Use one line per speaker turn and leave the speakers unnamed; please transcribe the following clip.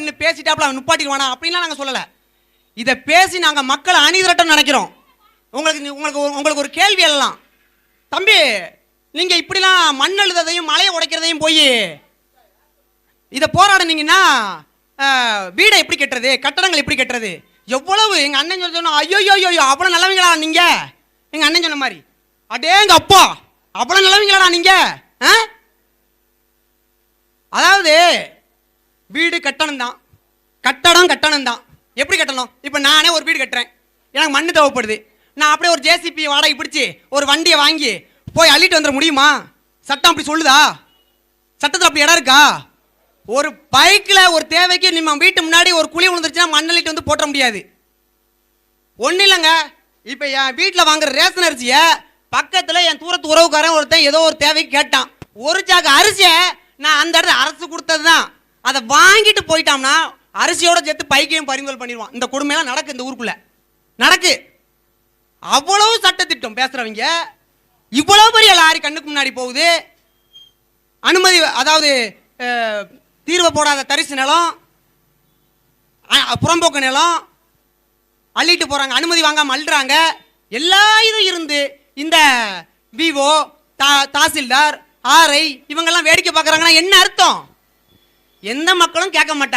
நின்று பேசிட்டாப்ல அவன் நுப்பாட்டிடுவானா அப்படின்லாம் நாங்கள் சொல்லலை. இதை பேசி நாங்கள் மக்களை அணிதிரட்டம் நினைக்கிறோம். உங்களுக்கு உங்களுக்கு உங்களுக்கு ஒரு கேள்வி எல்லாம், தம்பி நீங்கள் இப்படிலாம் மண் எழுததையும் மலையை உடைக்கிறதையும் போய் இதை போராடினீங்கன்னா வீடை எப்படி கட்டுறது, கட்டடங்கள் எப்படி கட்டுறது, எவ்வளவு எங்கள் அண்ணன் சொன்ன ஐயோ ஐயோ அவ்வளோ நல்லவங்களா நீங்கள், எங்கள் அண்ணன் சொன்ன மாதிரி அடேங்க அப்பா அவ்வளோ நல்லவங்களாடா நீங்கள். அதாவது வீடு கட்டணம் தான், கட்டணம் தான். எப்படி கட்டணும்? இப்போ நானே ஒரு வீடு கட்டுறேன், எனக்கு மண்ணு தேவைப்படுது. நான் அப்படியே ஒரு ஜேசிபி வாடகை பிடிச்சி ஒரு வண்டியை வாங்கி போய் அள்ளிட்டு வந்துட முடியுமா? சட்டம் அப்படி சொல்லுதா? சட்டத்தில் அப்படி இடம் இருக்கா? ஒரு பைக்கில் ஒரு தேவைக்கு நம்ம வீட்டு முன்னாடி ஒரு குழி விழுந்துருச்சுன்னா மண் அள்ளிட்டு வந்து போட்ட முடியாது. ஒன்றும் இல்லைங்க, இப்போ என் வீட்டில் வாங்குற ரேஷன் அரிசியை பக்கத்தில் என் தூரத்து உறவுக்காரன் ஒருத்தன் ஏதோ ஒரு தேவைக்கு கேட்டான். ஒரு சாக்கு அரிசியை நான் அந்த இடத்துல அரசு கொடுத்தது தான், அதை வாங்கிட்டு போயிட்டோம்னா அரிசியோட சேர்த்து பைக்கையும் பறிமுதல் பண்ணிடுவான். இந்த கொடுமையெல்லாம் நடக்கு, இந்த ஊருக்குள்ள நடக்கு. அவ்வளவு சட்டத்திட்டம் பேசுறவங்க, இவ்வளவு பெரிய லாரி கண்ணுக்கு முன்னாடி போகுது. அனுமதி, அதாவது தீர்வை போடாத தரிசு நிலம், புறம்போக்கு நிலம் அள்ளிட்டு போறாங்க, அனுமதி வாங்காம அள்ளுறாங்க. எல்லா இதுவும் இருந்து இந்த விவோ, தாசில்தார், ஆர்ஐ இவங்கெல்லாம் வேடிக்கை பார்க்குறாங்கன்னா என்ன அர்த்தம்? எந்த மக்களும் கேட்க மாட்டாங்க.